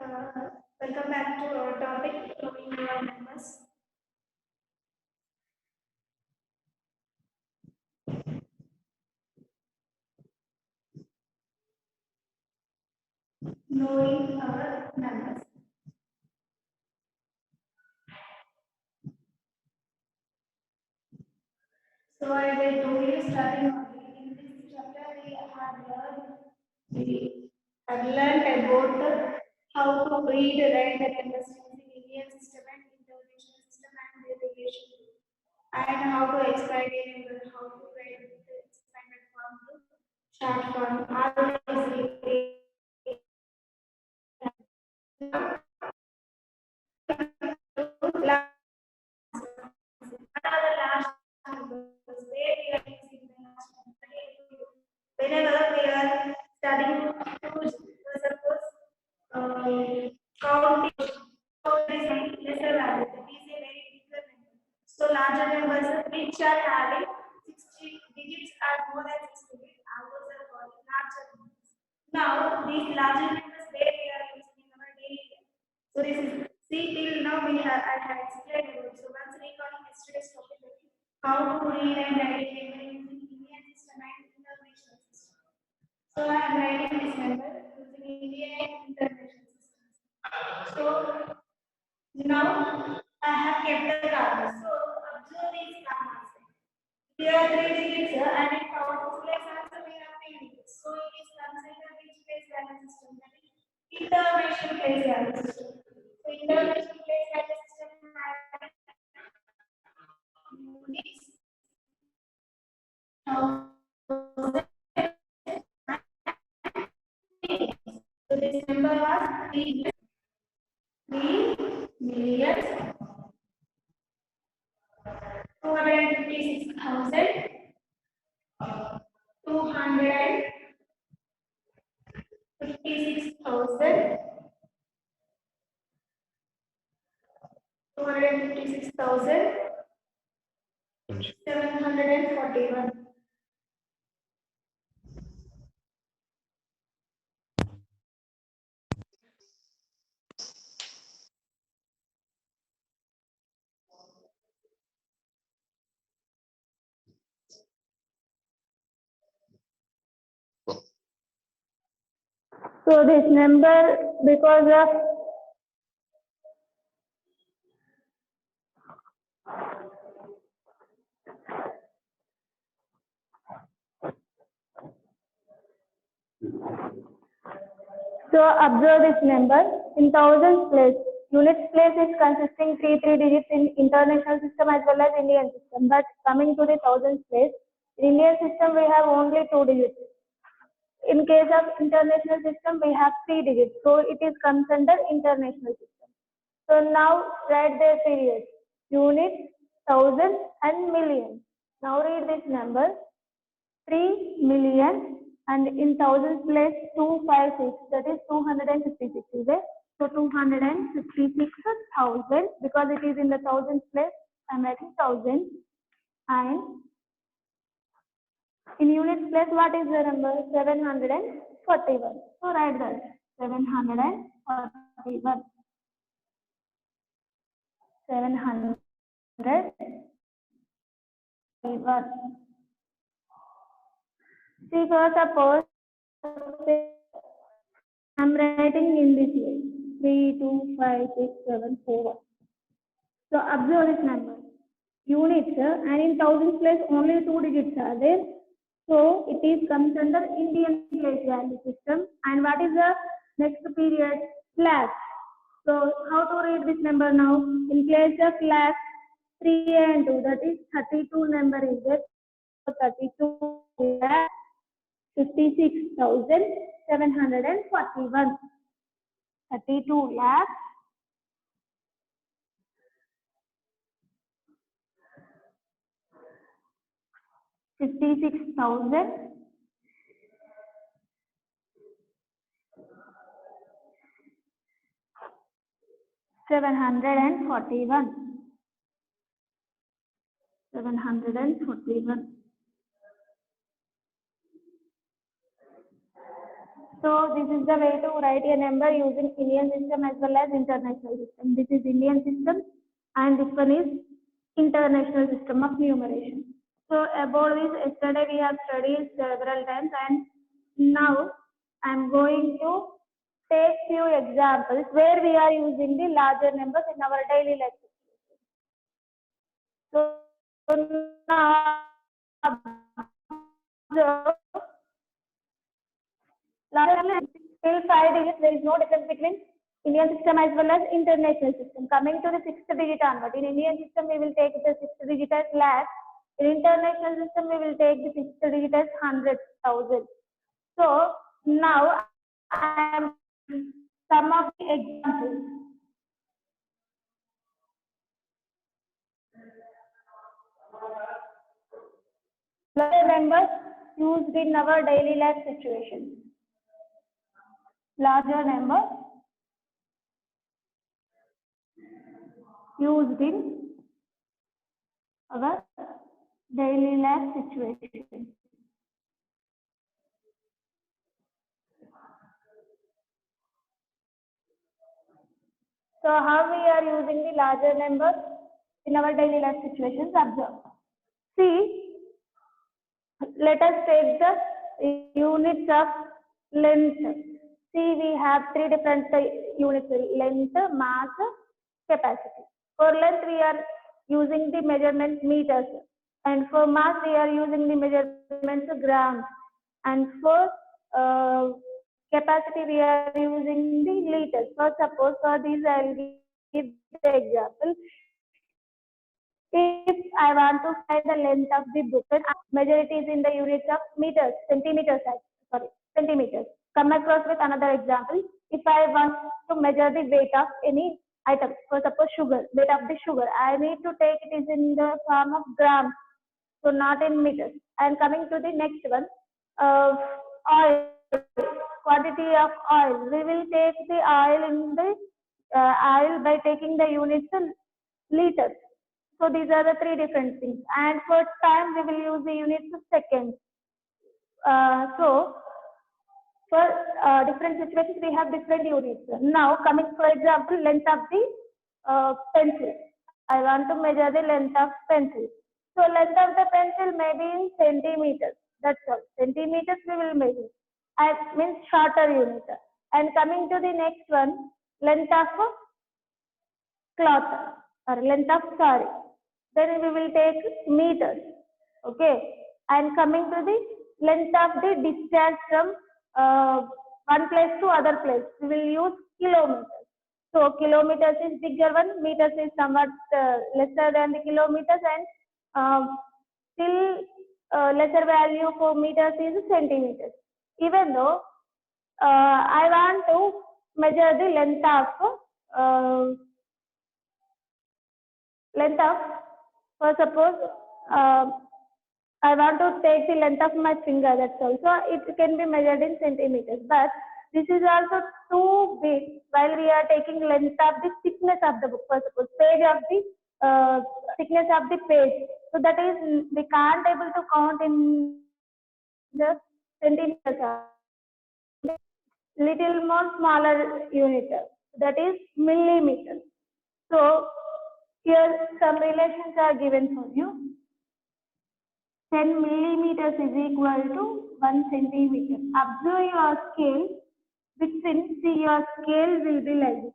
Uh, Welcome back to our topic, knowing our numbers. Knowing our numbers. So I will do you starting only. In this chapter, we have learned about how to read, write, and understand the Indian system and international system and their relation, and how to explain it, how to write the expanded form to short form. All these last numbers where we are using the last number. Whenever we are studying to suppose counting is lesser value, that is a very bigger number. So larger numbers which are having 60 digits or more than 60 digits, all those are called larger numbers. Now these larger numbers where we are using in our daily life. So this is see till now I have explained about. So once recalling yesterday's topic, how to read and write using Indian system and international system. So I am writing this number using Indian and international systems. So now I have kept the commas. So observe these commas. Here are three digits and in thousands place also we have three digits. So it is considered which place value system, that is intervention place value system. So intervention place value system has units, so this number was 3,256,256 741. So this number, because of so observe this number in thousands place. Units place is consisting three digits in international system as well as Indian system. But coming to the thousands place, in Indian system we have only two digits. In case of international system, we have three digits. So it is comes under international system. So now write their periods. Units, thousands and millions. Now read this number. 3 million and in thousands place 256, that is 256 is it? So 256,000, because it is in the thousands place, I am writing thousand. And in units place, what is the number? 741. So write that 741. 741. See, for suppose I'm writing in this way 3, 2, 5, 6, 7, 4. So observe this number. Units and in thousands place only two digits are there. So it is comes under Indian place value system. And what is the next period? Lakhs. So how to read this number now? In place of lakhs, 3 and 2, that is 32 number is there. So 32 lakhs 56,741. 32 lakhs 56,741. 741. So this is the way to write a number using Indian system as well as international system. This is Indian system and this one is international system of numeration. So about this, yesterday we have studied several times and now I am going to take few examples where we are using the larger numbers in our daily life. So now observe, till 5 digits, there is no difference between Indian system as well as international system. Coming to the sixth digit onward, in Indian system we will take the sixth digit as lakh. In international system we will take the sixth digit as 100,000. So now I am some of the examples. Larger numbers used in our daily life situations. Larger numbers used in our daily life situation. So how we are using the larger numbers in our daily life situations? Observe. See, let us take the units of length. See, we have three different units: length, mass, capacity. For length, we are using the measurement meters, and for mass, we are using the measurements grams, and for capacity, we are using the liters. So suppose for these, I will give the example. If I want to find the length of the book, then I measure it is in the units of meters, centimeters, centimeters. Come across with another example. If I want to measure the weight of any item, for suppose sugar, weight of the sugar, I need to take it is in the form of grams, so not in meters. And coming to the next one, oil, quantity of oil. We will take the oil in the oil by taking the units in liters. So these are the three different things. And for time, we will use the units of seconds. So for different situations, we have different units. Now coming, for example, length of the pencil. I want to measure the length of pencil. So length of the pencil may be in centimeters. That's all. Centimeters we will measure. And means shorter unit. And coming to the next one, length of cloth or length of saree. Then we will take meters. Okay. And coming to the length of the distance from one place to other place, we will use kilometers. So kilometers is bigger one, meters is somewhat lesser than the kilometers, and still lesser value for meters is centimeters. Even though I want to measure the length of, for suppose I want to take the length of my finger, that's also it can be measured in centimeters, but this is also too big while we are taking length of the thickness of the book, for suppose page of the thickness of the page. So that is, we can't able to count in the centimeters. Little more smaller unit, that is millimeters. So here some relations are given for you. 10 millimeters is equal to 1 centimeter. Observe your scale. Within, see your scale will be like this.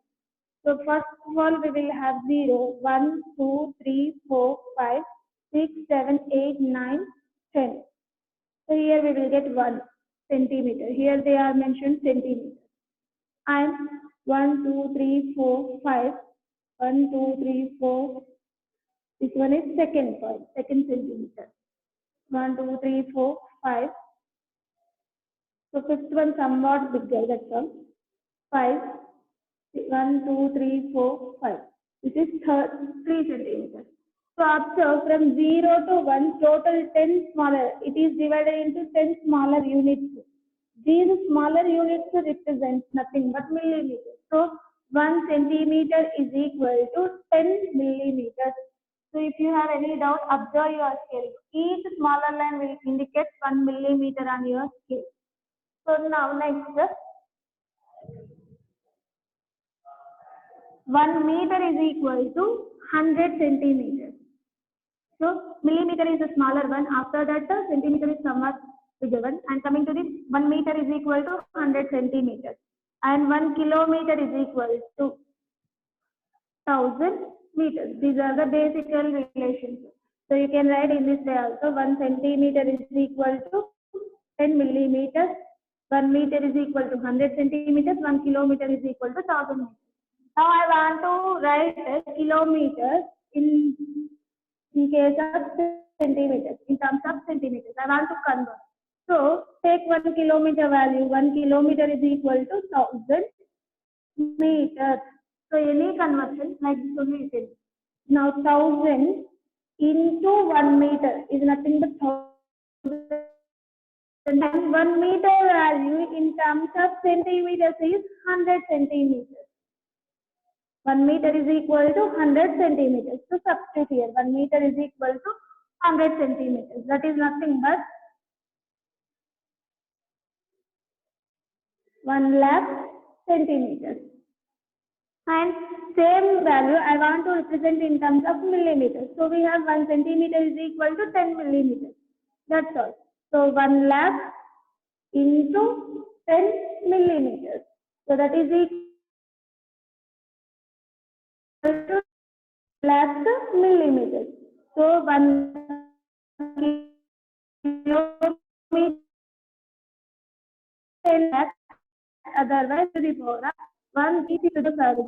So first of all, we will have 0, 1, 2, 3, 4, 5, 6, 7, 8, 9, 10. So here we will get 1 centimeter. Here they are mentioned centimeter. And 1, 2, 3, 4, 5. 1, 2, 3, 4. This one is second point, second centimeter. 1, 2, 3, 4, 5. So fifth one somewhat bigger, that's all. 5. 1, 2, 3, 4, 5. This is 3 centimeters. So observe from 0 to 1, total 10 smaller. It is divided into 10 smaller units. These smaller units represent nothing but millimeters. So 1 centimeter is equal to 10 millimeters. So if you have any doubt, observe your scale. Each smaller line will indicate 1 millimeter on your scale. So now next, 1 meter is equal to 100 centimeters. So millimeter is the smaller one. After that, the centimeter is somewhat bigger one. And coming to this, 1 meter is equal to 100 centimeters. And 1 kilometer is equal to 1000 meters. These are the basic relations. So you can write in this way also, 1 centimeter is equal to 10 millimeters. 1 meter is equal to 100 centimeters. 1 kilometer is equal to 1000 meters. Now I want to write kilometers in case of centimeters, in terms of centimeters. I want to convert. So take 1 kilometer value. 1 kilometer is equal to 1000 meters. So any conversion like this only it is. Now 1000 into 1 meter is nothing but 1000. And 1 meter value in terms of centimeters is 100 centimeters. 1 meter is equal to 100 centimeters. So substitute here. 1 meter is equal to 100 centimeters. That is nothing but 1 lakh centimeters. And same value I want to represent in terms of millimeters. So we have 1 centimeter is equal to 10 millimeters. That's all. So 1 lakh into 10 millimeters. So that is equal to lakh millimeters. So 1 kilometer 10 lakh, otherwise to the power of 1 to the power 6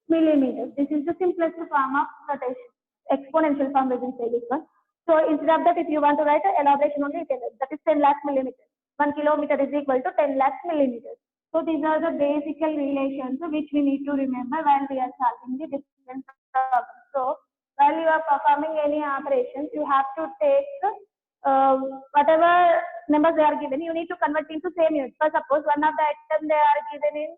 millimeters. This is the simplest form of notation. Exponential form we can say this one. So instead of that, if you want to write an elaboration only, that is 10 lakh millimeters. 1 kilometer is equal to 10 lakh millimeters. So these are the basic relations which we need to remember while we are solving the different problems. So while you are performing any operations, you have to take whatever numbers they are given, you need to convert into same units. For suppose one of the items they are given in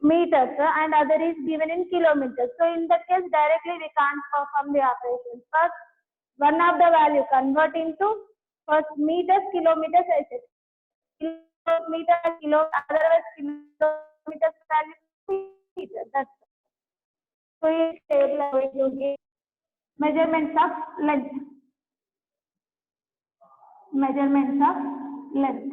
meters and other is given in kilometers. So in that case, directly we can't perform the operations. First, one of the value convert into first meters, kilometers, I said. Kilometer, kilo, otherwise kilometers value meters. That's so it's table you get measurements of length. Measurements of length.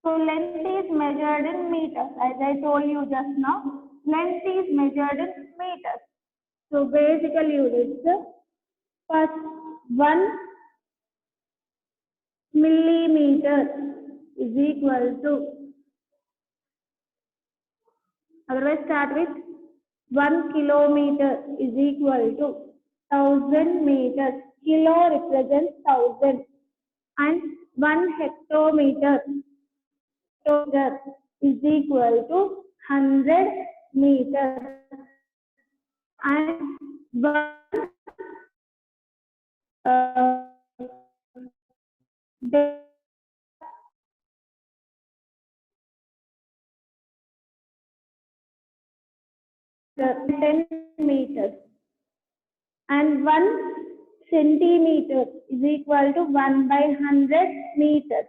So length is measured in meters. As I told you just now, length is measured in meters. So basic units. First, 1 millimeter is equal to, otherwise start with 1 kilometer is equal to 1000 meters. Kilo represents 1000 and 1 hectometer is equal to 100 meters and 1 10 meters and 1 centimeter is equal to 1 by 100 meters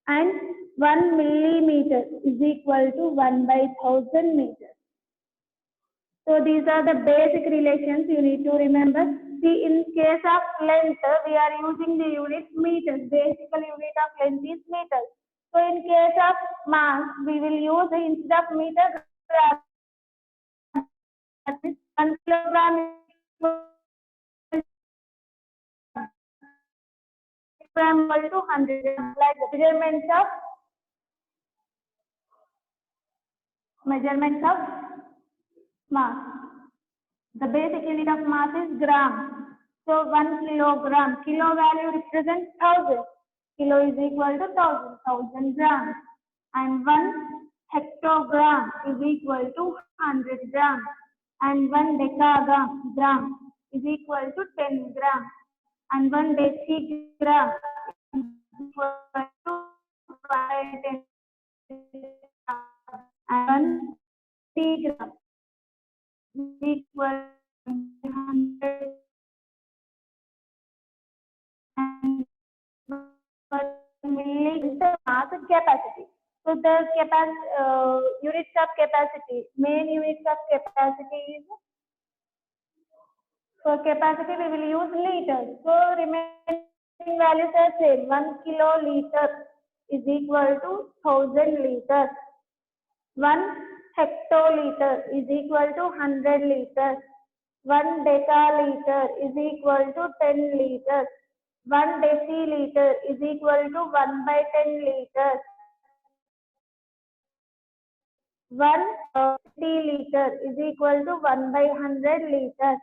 and 1 millimeter is equal to 1 by 1000 meters. So these are the basic relations you need to remember. See, in case of length, we are using the unit meters. Basic unit of length is meters. So in case of mass, we will use instead of meter, gram. 1 kilogram equal to 100 grams. Like the measurements of mass. The basic unit of mass is gram. So 1 kilogram. Kilo value represents 1000. Kilo is equal to 1000 grams. And 1 hectogram is equal to 100 grams. And 1 decagram is equal to 10 grams. And 1 decigram is equal to 10 and 1 decigram is equal to 100 and 1 the units of capacity. Main units of capacity is, for capacity we will use liters. So remaining values are same. 1 kiloliter is equal to 1000 liters. 1 hectoliter is equal to 100 liters. 1 decaliter is equal to 10 liters. 1 deciliter is equal to 1 by 10 liters. 1 centiliter is equal to 1 by 100 liters.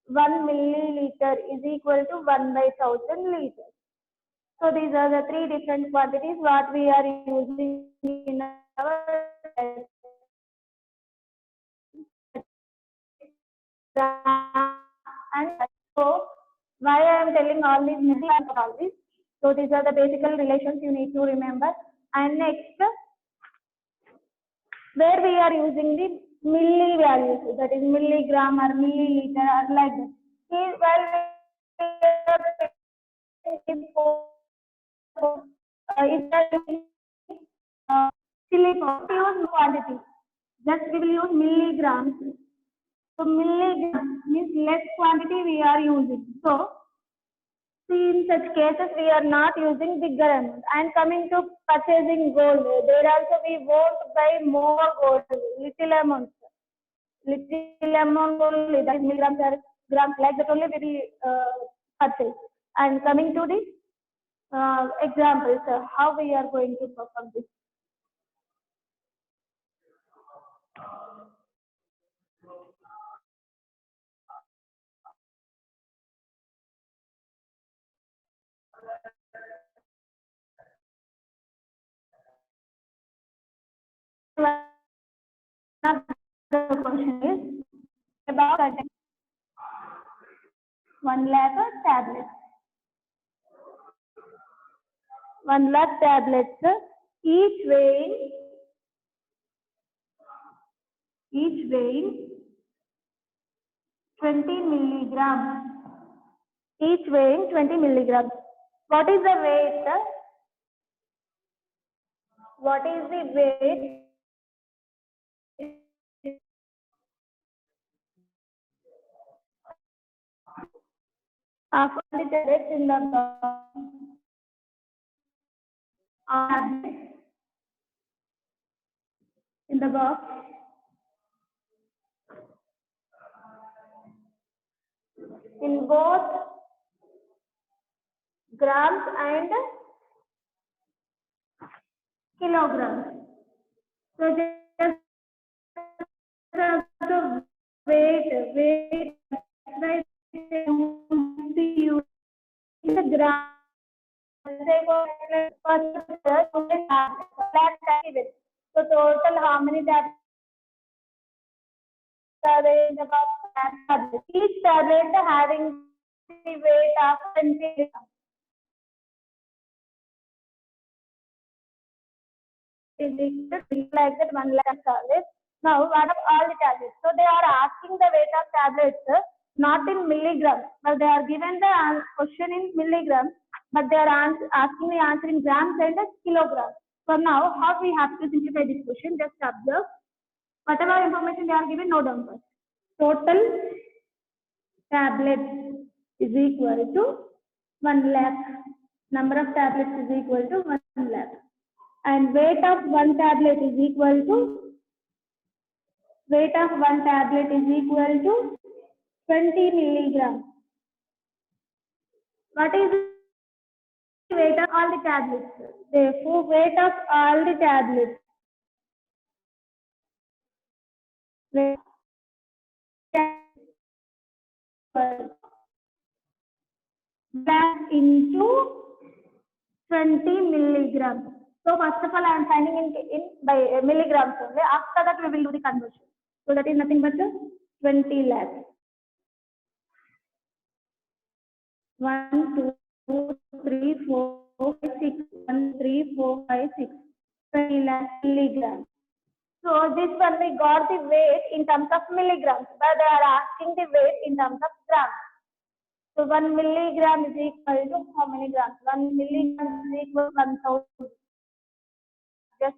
1 milliliter is equal to 1 by 1000 liters. So these are the three different quantities what we are using in our and so why I am telling all these. So these are the basic relations you need to remember. And next, where we are using the milli values, that is milligram or milliliter or like that. Here, while use quantity, just we will use milligrams. So milligrams means less quantity we are using. So in such cases we are not using bigger amount. And coming to purchasing gold, there also we won't buy more gold, little amount only, that is milligrams or grams, like that only we will purchase. And coming to the examples, how we are going to perform this. The question is about 1 lakh tablets. 1 lakh tablets, each weighing 20 milligrams. Each weighing 20 milligrams. What is the weight? What is the weight of the tablets in the box? In the box? In both grams and kilograms. So just the weight right in the gram. So total how many tablets are there in the box? Each tablet having the weight of 20 grams. Is like that 1 lakh tablets. Now, what of all the tablets? So they are asking the weight of tablets not in milligrams, but they are given the question in milligrams, but they are asking the answer in grams and kilograms. So now, how we have to simplify this question? Just observe. Whatever information they are given, note down first. Total tablets is equal to 1 lakh. Number of tablets is equal to 1 lakh. And weight of 1 tablet is equal to 20 milligrams. What is the weight of all the tablets? Therefore, weight of all the tablets into 20 milligrams. So first of all, I am finding in by milligrams only. After that, we will do the conversion. So that is nothing but 20 lakhs. 1, 2, 3, 4, 5, 6. 1, 3, 4, 5, 6. 20 lakhs milligrams. So this one we got the weight in terms of milligrams, but they are asking the weight in terms of grams. So 1 milligram is equal to how many grams? 1 milligram is equal to 1000. just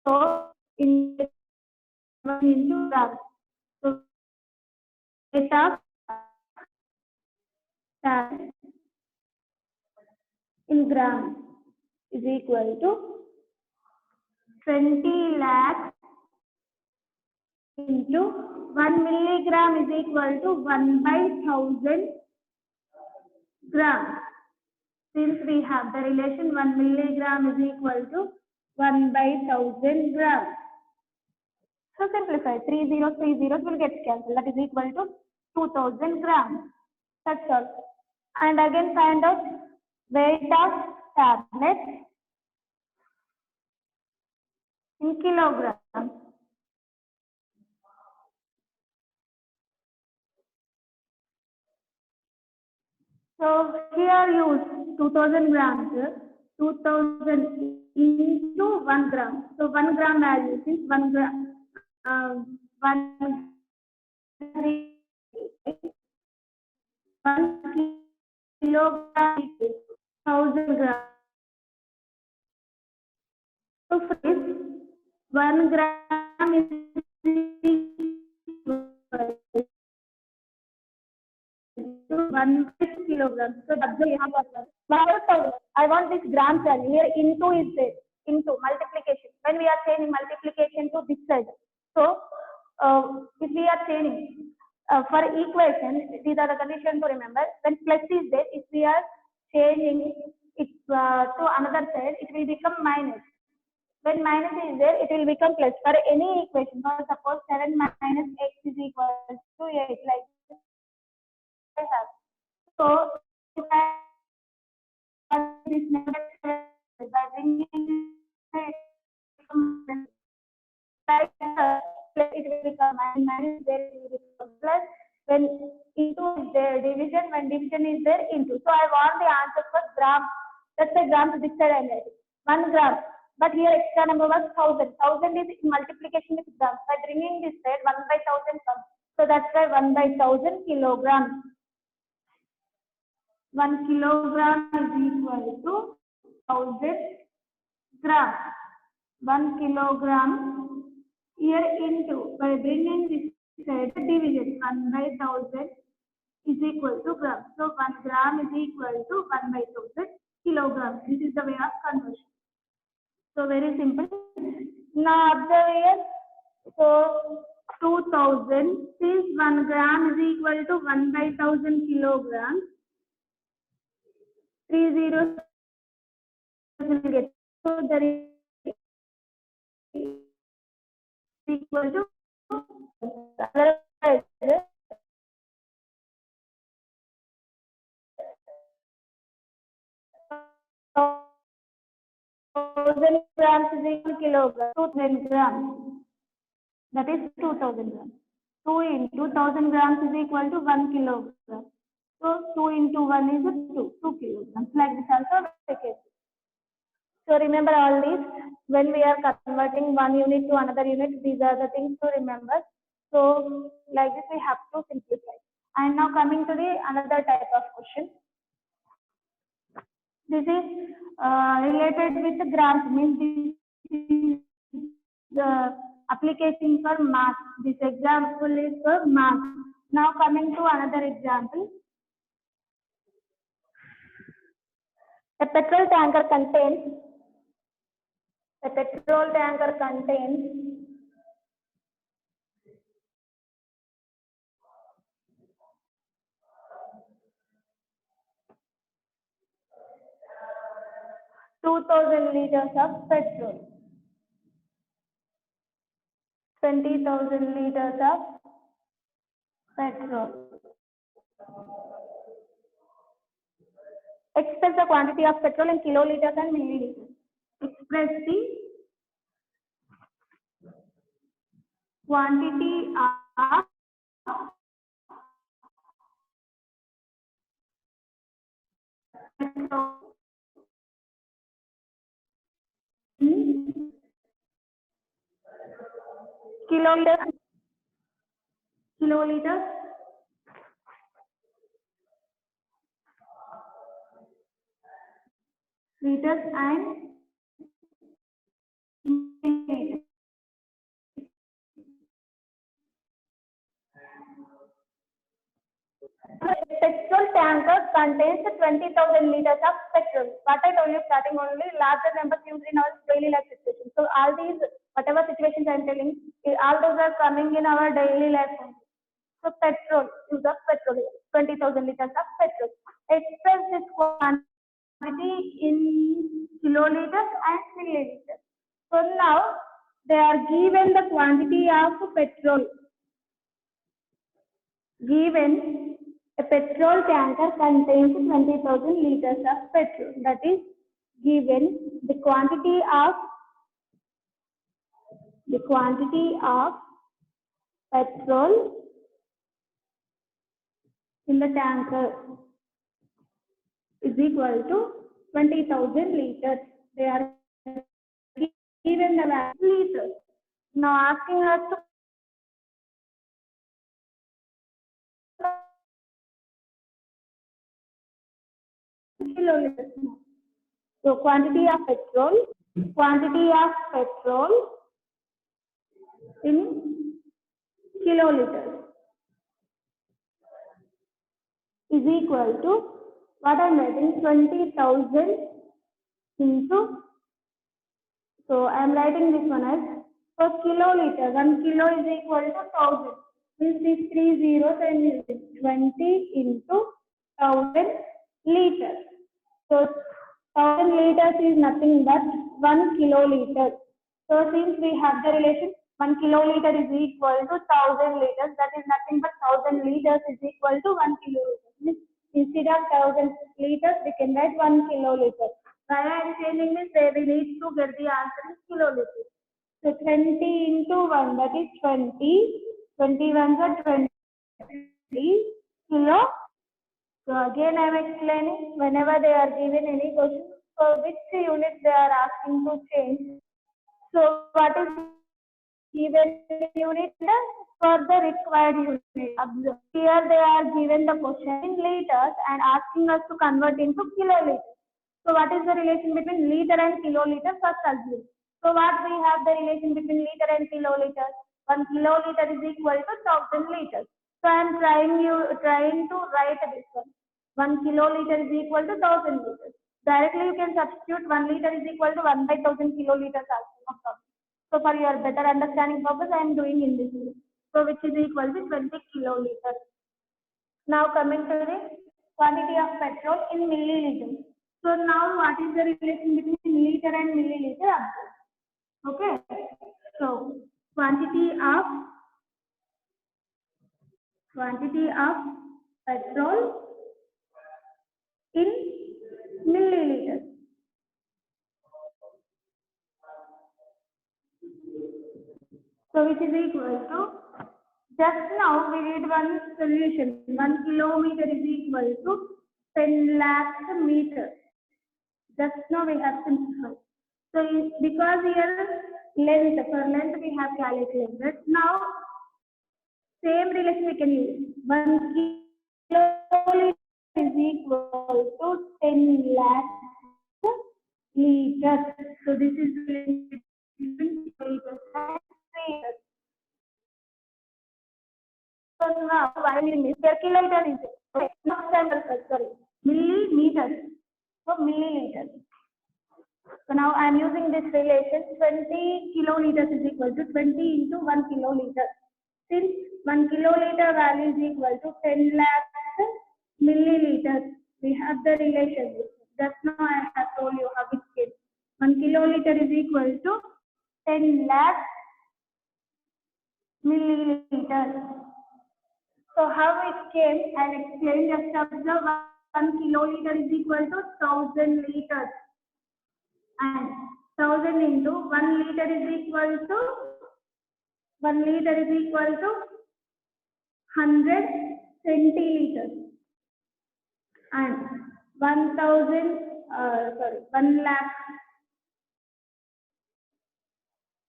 so in into grams. So weight of sand in grams is equal to 20 lakhs into 1 milligram is equal to 1/1000 grams. Since we have the relation 1 milligram is equal to 1/1000 grams. So simplify, 3 zeros will get cancelled. That is equal to 2000 grams. That's all. And again find out weight of tablet in kilograms. So here use 2000 grams, 2000 into 1 gram. So 1 gram value is 1 gram, 1 kilogram is 1000 grams. So for this, 1 gram is to 1 kilogram. So I want this gram value here. Into is there. Into multiplication. When we are changing multiplication to this side. So if we are changing for equation, these are the conditions to remember. When plus is there, if we are changing it to another side, it will become minus. When minus is there, it will become plus. For any equation, for suppose 7 minus x is equal to 8, like this I have. So if I this number by bringing like it will become minus, there it will become plus. When into is there, division, when division is there, into. So I want the answer for gram. Let's say gram to this side and 1 gram. But here extra number was 1000. 1000 is in multiplication with grams. By bringing this side, 1/1000 comes. So that's why 1/1000 kilograms. 1 kilogram is equal to 1000 grams. 1 kilogram here into, by bringing this side, division 1/1000 is equal to grams. So 1 gram is equal to 1/1000 kilograms. This is the way of conversion. So very simple. Now observe here. So 2000, since 1 gram is equal to 1/1000 kilograms, 3 zeros will get. So there is equal to 1000 grams is equal to kilogram. 2000 grams. That is 2000 grams. 2 into 1000 grams is equal to 1 kilogram. So 2 into 1 is 2 kilograms. Like this also take it. So remember all these. When we are converting one unit to another unit, these are the things to remember. So like this we have to simplify. And now coming to the another type of question. This is related with the grams, means this is the application for mass. This example is for mass. Now coming to another example. A petrol tanker contains 2000 liters of petrol. 20,000 liters of petrol. Express the quantity of petrol in kiloliters and milliliters. Express the quantity of petrol in kiloliters, liters and tanker contains 20,000 liters of petrol. What I told you starting only, larger numbers used in our daily life situation. So all these, whatever situations I am telling, all those are coming in our daily life. So petrol, use of petrol, 20,000 liters of petrol. Express this quantity in kiloliters and milliliters. So now they are given the quantity of petrol. Given a petrol tanker contains 20,000 liters of petrol. That is given the quantity of petrol in the tanker is equal to 20,000 liters. They are given the value liters. Now asking us to kiloliters. So quantity of petrol in kiloliters is equal to what I am writing, 20,000 into, so I am writing this one as, per kiloliter, 1 kilo is equal to 1,000. Means these 3 zeros and 20 into 1,000 liters. So 1,000 liters is nothing but 1 kiloliter. So since we have the relation 1 kiloliter is equal to 1,000 liters, that is nothing but 1,000 liters is equal to 1 kiloliter. Instead of 1,000 liters, we can write 1 kiloliter. Why I am changing this? We need to get the answer in kiloliters. So 20 into 1, that is 20. 21 are 20 kilo. So again I am explaining, whenever they are given any question, for which unit they are asking to change. So what is given unit for the required unit? Observe. Here they are given the question in liters and asking us to convert into kiloliters. So what is the relation between liter and kiloliter? First assume. So what we have the relation between liter and kiloliter? 1 kiloliter is equal to 1,000 liters. So I am trying to write this one. 1 kiloliter is equal to 1,000 liters. Directly you can substitute 1 liter is equal to 1 by 1,000 kiloliters also. So for your better understanding purpose, I am doing in this way. So which is equal to 20 kiloliters. Now coming to the quantity of petrol in milliliters. So now what is the relation between liter and milliliter? Okay. So quantity of petrol in milliliters. So which is equal to, just now we did one solution. 1 kilometer is equal to 10 lakh meters. Just now we have simplified. So because here length, for length we have calculated. Now same relation we can use. 1 kiloliter is equal to 10 lakh liters. So this is the relation between liters and liters. So now why we miss per kiloliter is okay. Not sorry, millimeters. So milliliters. So now I am using this relation. 20 kiloliters is equal to 20 into 1 kiloliter. Since 1 kiloliter value is equal to 10 lakh milliliters, we have the relation. Just now I have told you how it came. 1 kiloliter is equal to 10 lakh milliliters. So how it came, I will explain. Just observe, 1 kiloliter is equal to 1,000 liters. And 1,000 into 1 liter is equal to 100 centiliters. And 1 lakh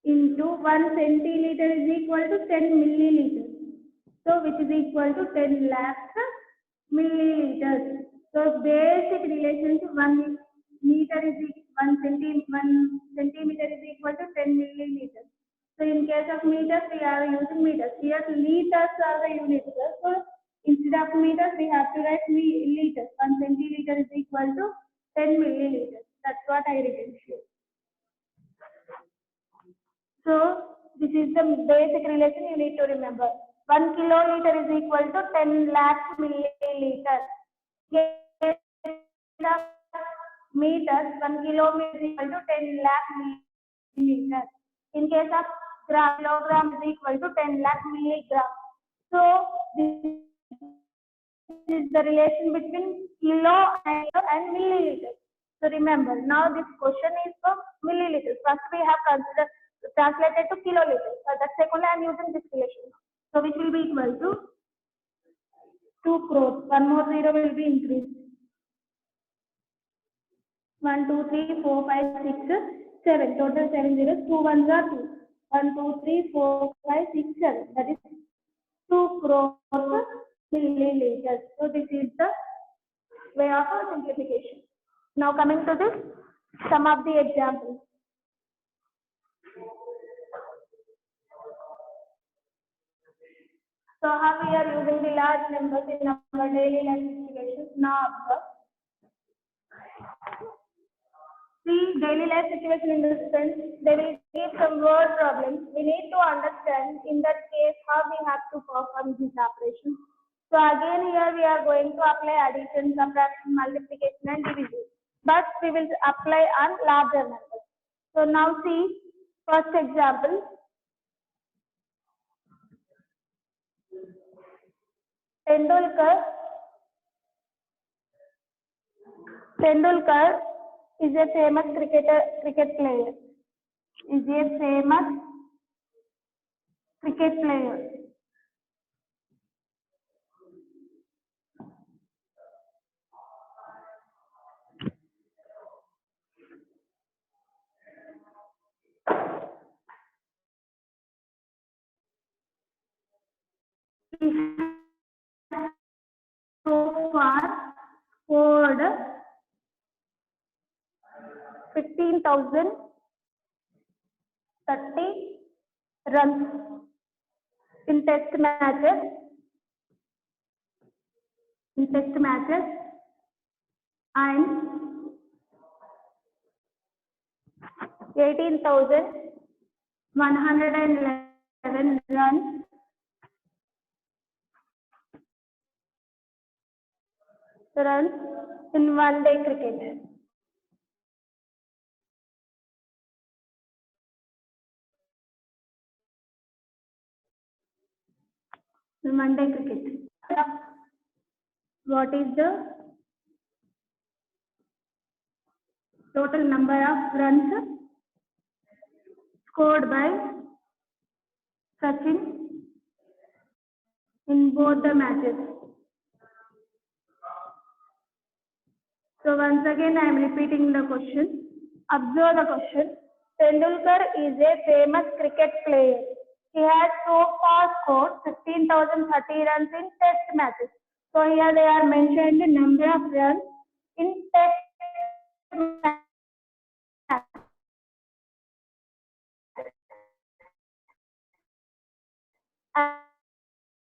into 1 centiliter is equal to 10 milliliters. So which is equal to 10 lakh milliliters. So basic relations, 1 meter is 1 centimeter is equal to 10 milliliters. So in case of meters, we are using meters. Here liters are the units. So Instead of meters, we have to write liters. 1 centiliter is equal to 10 milliliters. That's what I written here. So this is the basic relation you need to remember. 1 kiloliter is equal to 10 lakh milliliters. Meters, 1 kilometer is equal to 10 lakh milliliters. In case of kilogram is equal to 10 lakh milligram. So this is the relation between kilo and milliliters. So remember, now this question is for milliliters. First we have considered translated to kiloliters. So that's why I am using this relation. So which will be equal to 2 crores. One more zero will be increased. 1, 2, 3, 4, 5, 6, 7. Total 7 zeros. 2 ones are 2. 1, 2, 3, 4, 5, 6, 7. That is 2 crores milliliters. So this is the way of simplification. Now coming to this, some of the examples. So how we are using the large numbers in our daily life situations. Now observe. See, daily life situation in this sense, they will give some word problems. We need to understand in that case how we have to perform these operations. So again here we are going to apply addition, subtraction, multiplication and division. But we will apply on larger numbers. So now see, first example. Tendulkar is a famous cricket player. Is a famous cricket player. So far scored 15,030 runs in test matches. And 18,111 runs in one-day cricket. One-day cricket. What is the total number of runs scored by Sachin in both the matches? So once again I am repeating the question. Observe the question. Tendulkar is a famous cricket player. He has so far scored 15,030 runs in test matches. So here they are mentioned the number of runs in test matches.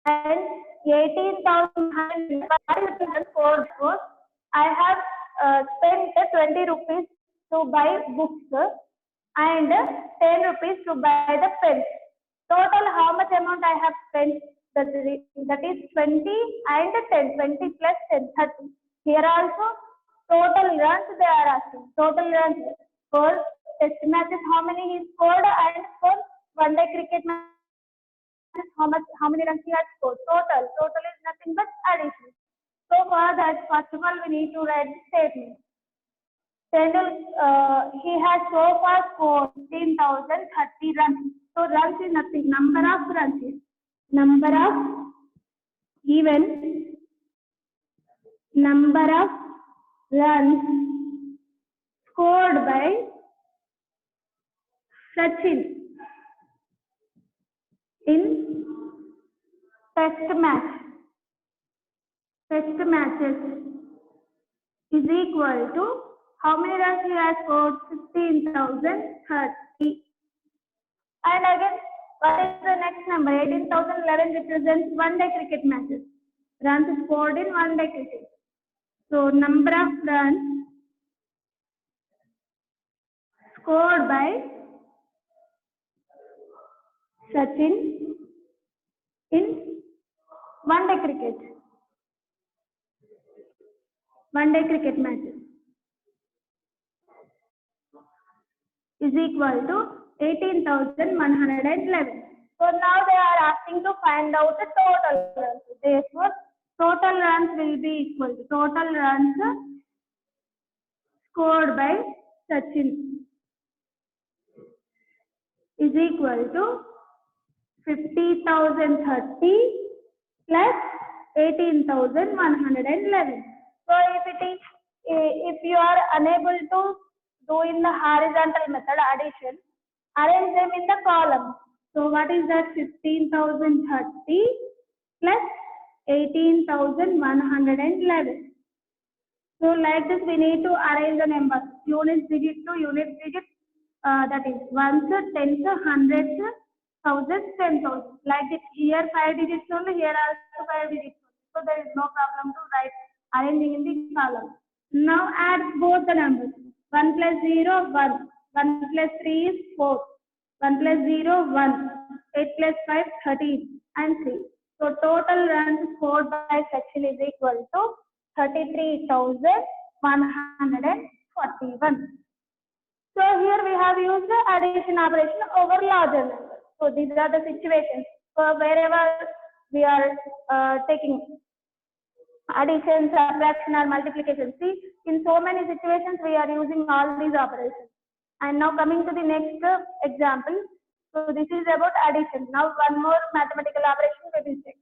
And 18,111 scored. I have spent 20 rupees to buy books and 10 rupees to buy the pens. Total how much amount I have spent? That is 20 and 10. 20 plus 10, 30. Here also total runs they are asking. Total runs for test matches how many he scored, and for one day cricket matches how many runs he has scored. Total is nothing but addition. So for that, first of all, we need to write the statement. He has so far scored 15,030 runs. So runs is nothing. Number of runs is number of runs scored by Sachin in test matches is equal to how many runs he has scored? 15,030. And again, what is the next number? 18,011 represents one day cricket matches. Runs scored in one day cricket. So number of runs scored by Sachin in one day cricket. One day cricket matches is equal to 18,111. So now they are asking to find out the total runs. Therefore, total runs will be equal to total runs scored by Sachin is equal to 50,030 plus 18,111. So if you are unable to do in the horizontal method addition, arrange them in the column. So what is that? 15,030 plus 18,111. So like this we need to arrange the numbers unit digit to unit digit, that is ones, tens, hundreds, thousands, 10,000. Like this here 5 digits only, here also 5 digits only. So there is no problem to write arranging in the column. Now add both the numbers. 1 plus 0, 1. 1 plus 3 is 4. 1 plus 0, 1. 8 plus 5, 13 and 3. So total runs scored by Sachin is equal to 33,141. So here we have used the addition operation over larger numbers. So these are the situations. So wherever we are taking addition, subtraction or multiplication. See, in so many situations we are using all these operations. And now coming to the next example. So this is about addition. Now one more mathematical operation we will check.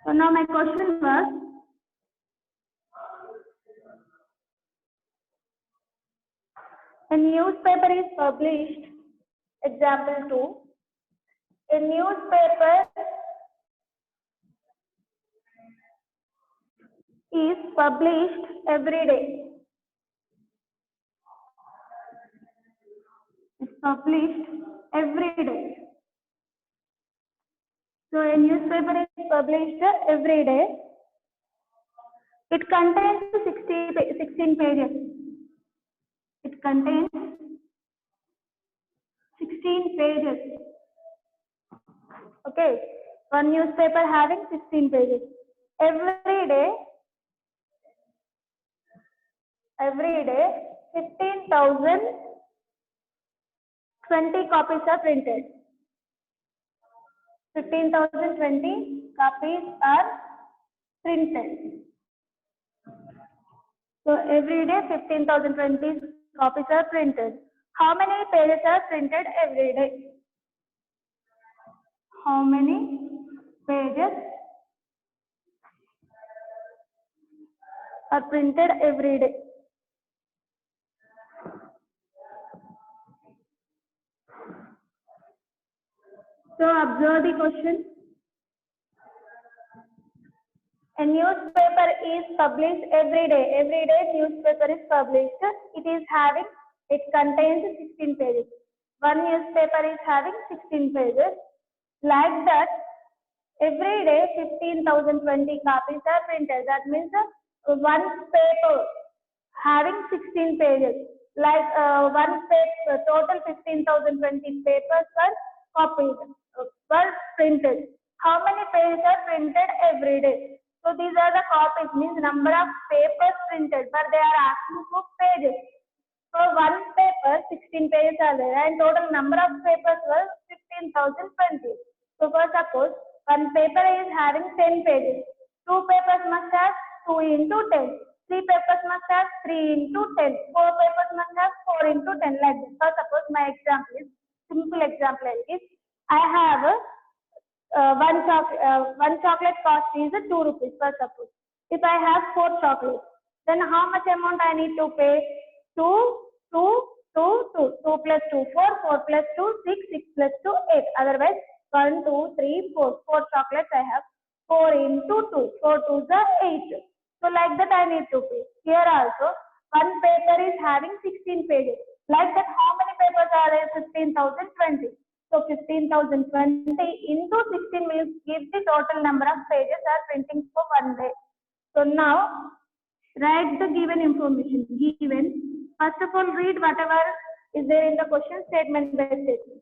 So now my question was, a newspaper is published, example 2, a newspaper is published every day. It's published every day. So a newspaper is published every day. It contains 16 pages. It contains 16 pages. Okay, one newspaper having 16 pages. Every day, 15,020 copies are printed. 15,020 copies are printed. So every day 15,020 copies are printed. How many pages are printed every day? How many pages are printed every day? So observe the question. A newspaper is published every day. Every day newspaper is published. It contains 16 pages. One newspaper is having 16 pages. Like that, every day 15,020 copies are printed. That means one paper having 16 pages. Like one paper, total 15,020 papers were copied, were printed. How many pages are printed every day? So these are the copies, means number of papers printed, but they are asking for pages. So one paper, 16 pages are there, and total number of papers was 15,020. So for suppose one paper is having 10 pages. Two papers must have 2 into 10. 3 papers must have 3 into 10. 4 papers must have 4 into 10, like this. For suppose my example is, simple example is, I have one chocolate cost is 2 rupees per suppose. If I have 4 chocolates, then how much amount I need to pay? 2 plus 2, 4, 4 plus 2, 6, 6 plus 2, 8. Otherwise, 1, 2, 3, 4. 4 chocolates I have. 4 into 2. 4 2s are 8. So like that I need to pay. Here also, one paper is having 16 pages. Like that, how many papers are there? 15,020. So 15,020 into 16 will give the total number of pages are printing for one day. So now write the given information. Given, first of all, read whatever is there in the question statement by statement.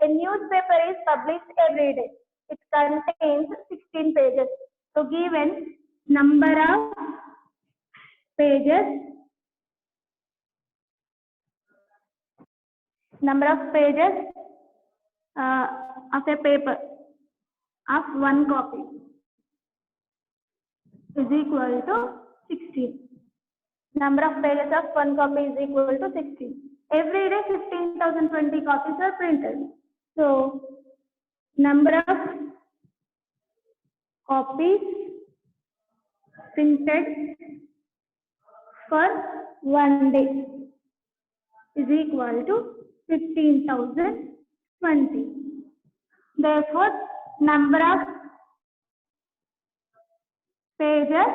A newspaper is published every day. It contains 16 pages. So given number of pages, of a paper of one copy is equal to 16. Number of pages of one copy is equal to 16. Every day 15,020 copies are printed. So number of copies printed for one day is equal to 15,020. Therefore, number of pages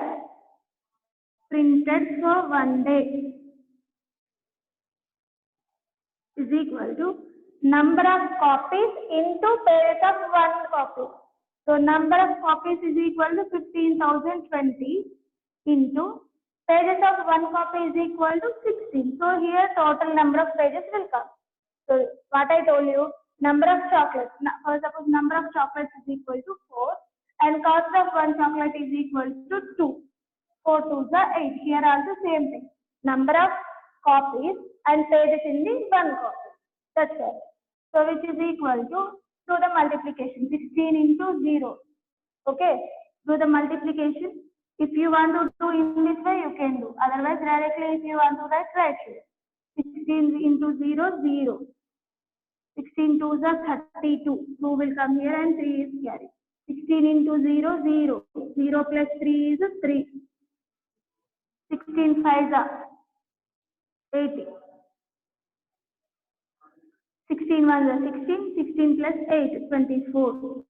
printed for one day is equal to number of copies into pages of one copy. So number of copies is equal to 15,020 into pages of one copy is equal to 16. So here total number of pages will come. So what I told you, number of chocolates. For suppose number of chocolates is equal to 4 and cost of one chocolate is equal to 2. 4 2s are 8. Here also same thing. Number of copies and pages in the one copy. That's all. So which is equal to do the multiplication. 16 into 0. Okay. Do the multiplication. If you want to do in this way, you can do. Otherwise, directly if you want to write, write here. 16 into 0, 0. 16 2s are 32. 2 will come here and 3 is carried. 16 into 0, 0. 0 plus 3 is 3. 16 5s are 80. 16 1s are 16. 16 plus 8, 24.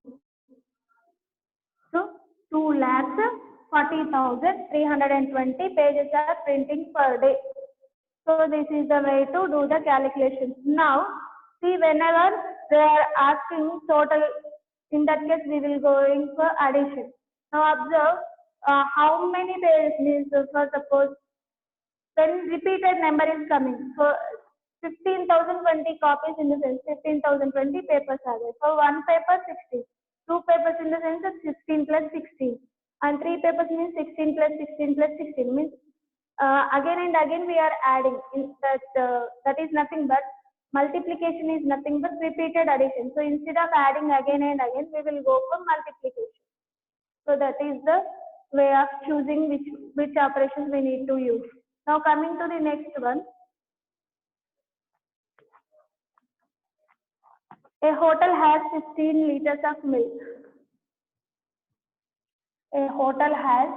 So 2,40,320 pages are printing per day. So this is the way to do the calculations. Now, see, whenever they are asking total, in that case we will going for addition. Now observe how many pages means, for suppose when repeated number is coming. So 15,020 copies in the sense 15,020 papers are there. For one paper 16. Two papers in the sense of 16 plus 16. And three papers means 16 plus 16 plus 16 means again and again we are adding. In that is nothing but multiplication is nothing but repeated addition. So instead of adding again and again, we will go for multiplication. So that is the way of choosing which operations we need to use. Now coming to the next one. A hotel has 15 liters of milk. A hotel has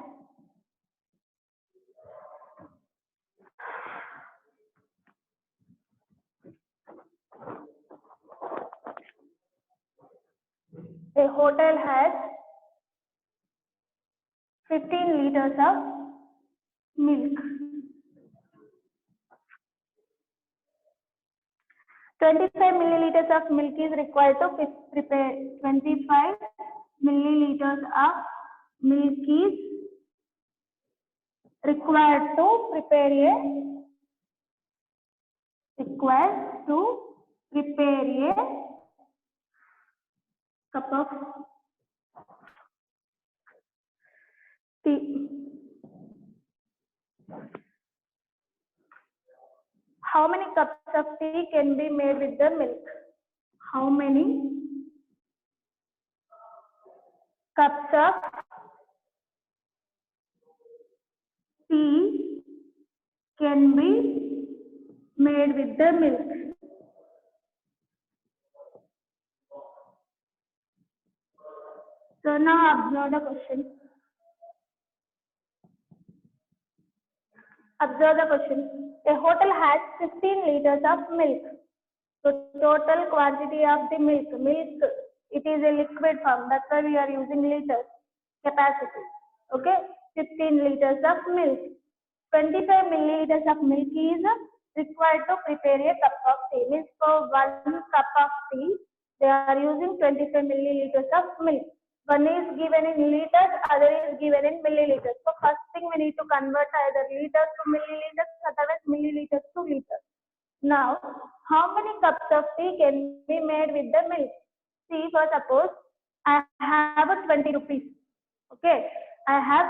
15 liters of milk. 25 milliliters of milk is required to prepare. 25 milliliters of milk is required to prepare a cup of tea. How many cups of tea can be made with the milk? How many cups of tea can be made with the milk? So now observe the question. Observe the question. A hotel has 15 liters of milk. So total quantity of the milk, it is a liquid form. That's why we are using liters capacity. Okay, 15 liters of milk. 25 milliliters of milk is required to prepare a cup of tea. Means for 1 cup of tea, they are using 25 milliliters of milk. One is given in liters, other is given in milliliters. So first thing we need to convert either liters to milliliters, otherwise milliliters to liters. Now, how many cups of tea can be made with the milk? See, for suppose I have a 20 rupees. Okay, I have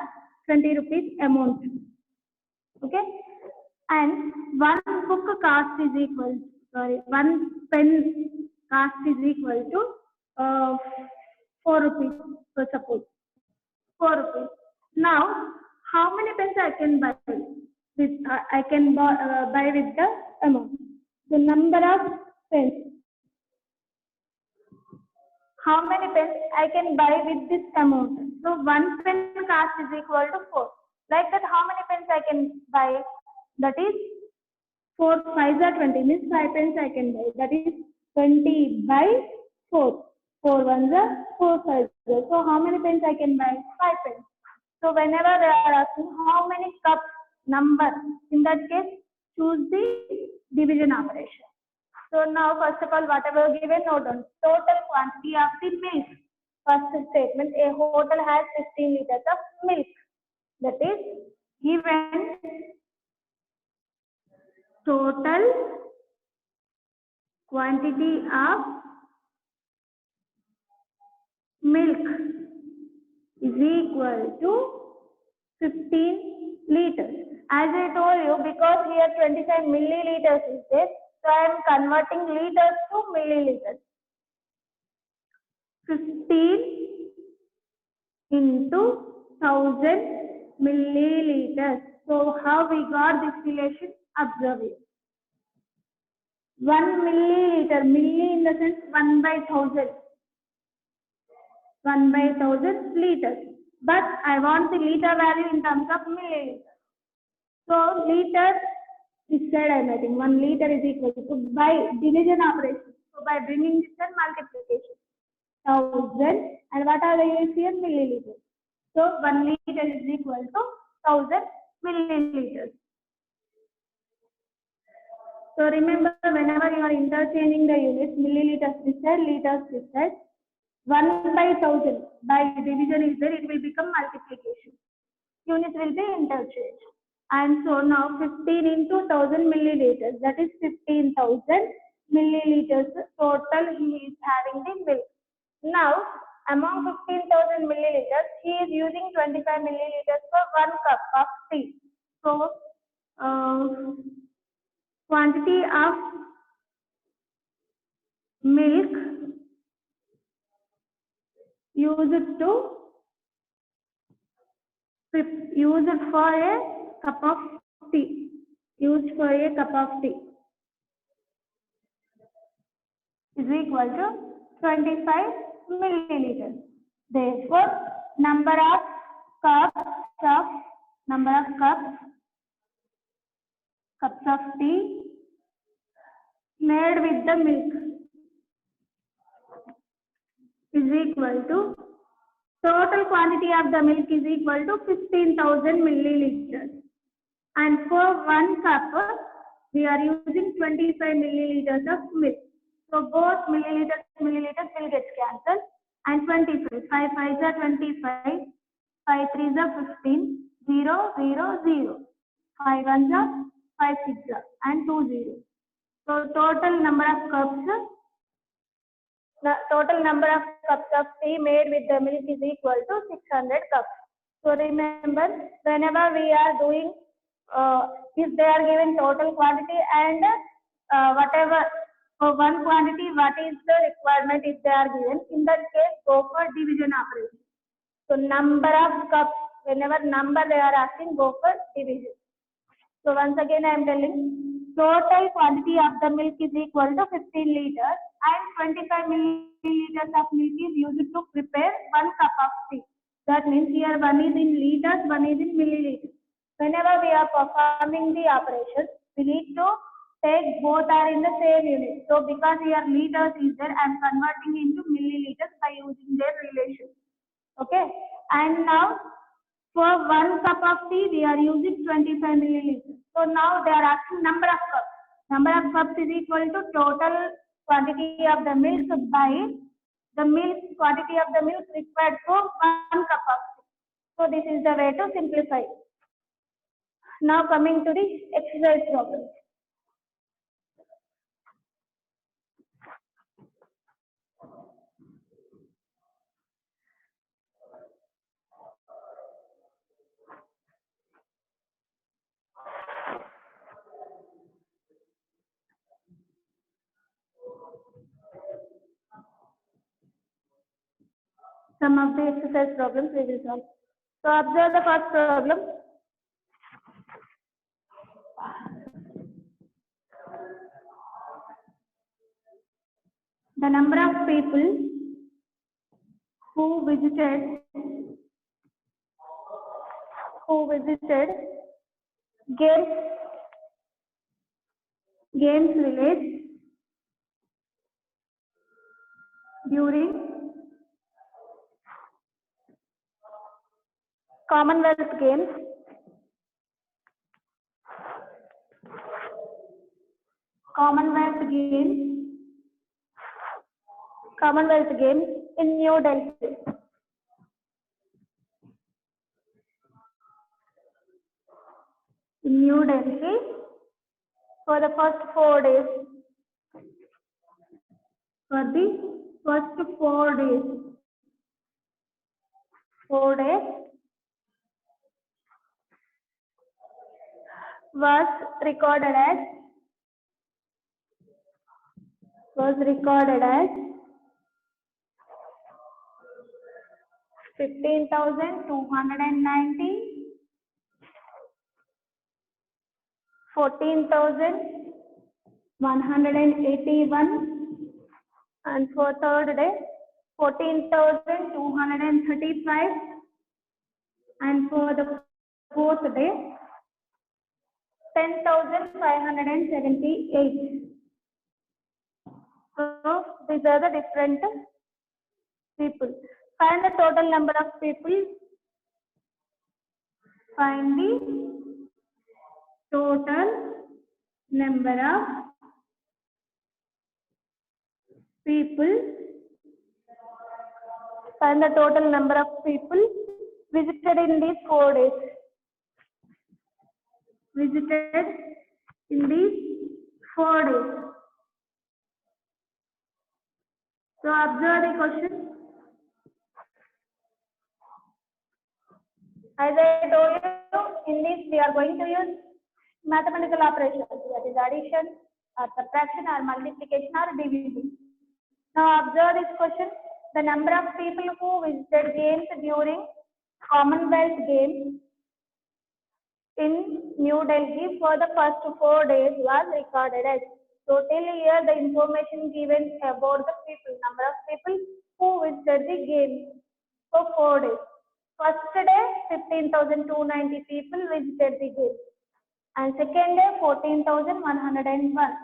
20 rupees amount. Okay, and one book cost is equal. Sorry, one pen cost is equal to 4 rupees. For suppose 4 rupees. Now, how many pens I can buy? With I can buy with the amount. The number of pens. How many pens I can buy with this amount? So 1 pen cost is equal to 4. Like that, how many pens I can buy? That is 4 5s are 20. Means 5 pens I can buy. That is 20 by 4. 4 1s are 4 5s. So how many pens I can buy? 5 pens. So whenever they are asking how many cups number, in that case, choose the division operation. So now, first of all, whatever given, note down total quantity of the milk. First statement: a hotel has 15 liters of milk. That is given total quantity of milk is equal to 15 liters. As I told you, because here 25 milliliters is there, so I am converting liters to milliliters. 15 into 1000 milliliters. So how we got this relation? Observe it. 1 milliliter, milli in the sense 1 by 1000. 1 by 1000 liters. But I want the liter value in terms of milliliters. So liter is said I'm writing 1 liter is equal to by division operation. So by bringing this and multiplication. 1000 and what are the units here? Milliliters. So 1 liter is equal to 1000 milliliters. So remember, whenever you are interchanging the units, milliliters this side, liters this side, 1 by 1000 by division is there, it will become multiplication. Units will be interchanged. And so now 15 into 1000 milliliters, that is 15,000 milliliters total he is having the milk. Now, among 15,000 milliliters, he is using 25 milliliters for 1 cup of tea. So, quantity of milk used for a cup of tea. Used for a cup of tea is equal to 25 milliliters. Therefore, number of cups of tea made with the milk is equal to total quantity of the milk is equal to 15,000 milliliters. And for 1 cup, we are using 25 milliliters of milk. So both milliliters will get cancelled. And 25, 5 5s are 25, 5 3s are 15, 0 0 0, 5 1s are 5 6s are, and 2 0. So total number of cups of tea made with the milk is equal to 600 cups. So remember, whenever we are doing, if they are given total quantity and whatever for one quantity, what is the requirement if they are given? In that case, go for division operation. So number of cups, whenever number they are asking, go for division. So once again, I am telling total quantity of the milk is equal to 15 liters and 25 milliliters of milk is used to prepare 1 cup of tea. That means here one is in liters, one is in milliliters. Whenever we are performing the operations, we need to take both are in the same unit. So because here liters is there, I am converting into milliliters by using their relation. Okay. And now For 1 cup of tea, we are using 25 milliliters. So now they are asking number of cups. Number of cups is equal to total quantity of the milk by the milk quantity of the milk required for 1 cup of tea. So this is the way to simplify. Now coming to the exercise problem. Some of the exercise problems we will solve. So observe the first problem. The number of people who visited games village during Commonwealth Games in New Delhi. For the first 4 days. For the first 4 days. 4 days was recorded as 15,290, 14,181, and for third day 14,235, and for the fourth day 10,578. So these are the different people. Find the total number of people. Find the total number of people. Find the total number of people visited in these 4 days. Visited in these 4 days. So observe the question. As I told you, in this we are going to use mathematical operations, that is addition or subtraction or multiplication or division. Now observe this question. The number of people who visited games during Commonwealth Games in New Delhi for the first 4 days was recorded as. So till here the information given about the people, number of people who visited the games for 4 days. First day 15,290 people visited the games, and second day 14,101.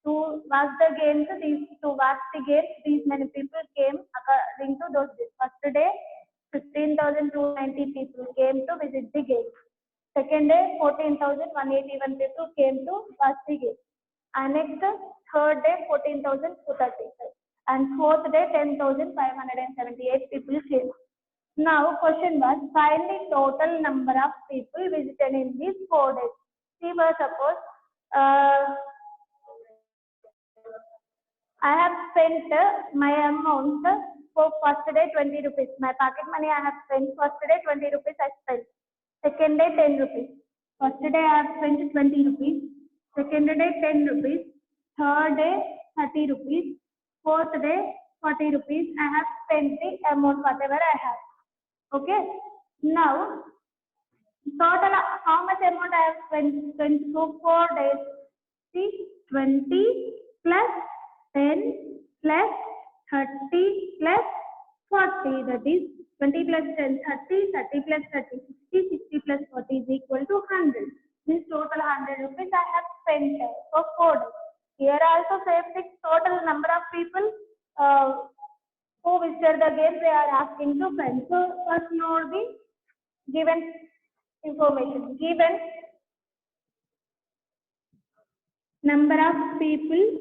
To watch the games, these many people came according to those days. First day 15,290 people came to visit the games. Second day 14,181 people came to watch the games. And next third day 14,235. And fourth day 10,578 people came. Now question was, find the total number of people visited in these 4 days. See, for suppose I have spent my amount for first day 20 rupees. My pocket money I have spent first day 20 rupees I spent. Second day 10 rupees. First day I have spent 20 rupees. Second day 10 rupees. Third day 30 rupees. Fourth day 40 rupees. I have spent the amount whatever I have. Okay. Now total how much amount I have spent for 4 days. See, 20 plus 10 plus 30 plus 40, that is 20 plus 10, 30, 30 plus 30, 60, 60 plus 40 is equal to 100. This total 100 rupees I have spent for 4 days. Here also same thing, total number of people who visited the game they are asking to find. So first note the given information. Given number of people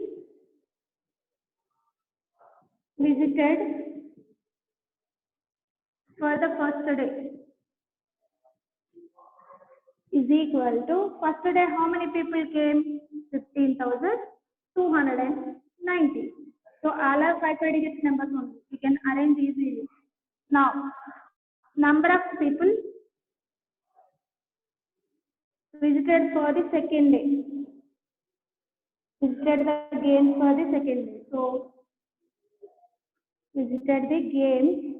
visited for the first day is equal to first day how many people came? 15,290. So all are 5 digit numbers only. We can arrange easily. Now number of people visited for the second day. Visited the games for the second day. So visited the games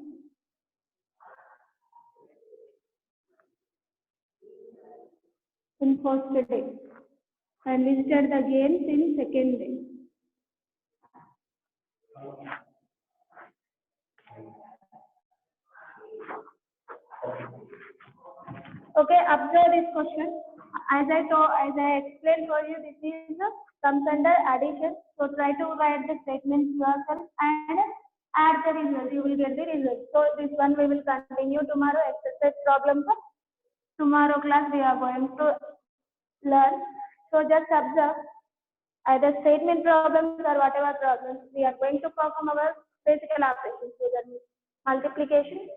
in first day and visited the games in second day. Okay, observe this question. As I explained for you, this is comes under addition. So try to write the statements yourself and add the result. You will get the result. So this one we will continue tomorrow. Exercise problems. Tomorrow class we are going to learn. So just observe either statement problems or whatever problems we are going to perform our physical operations. So that means multiplication,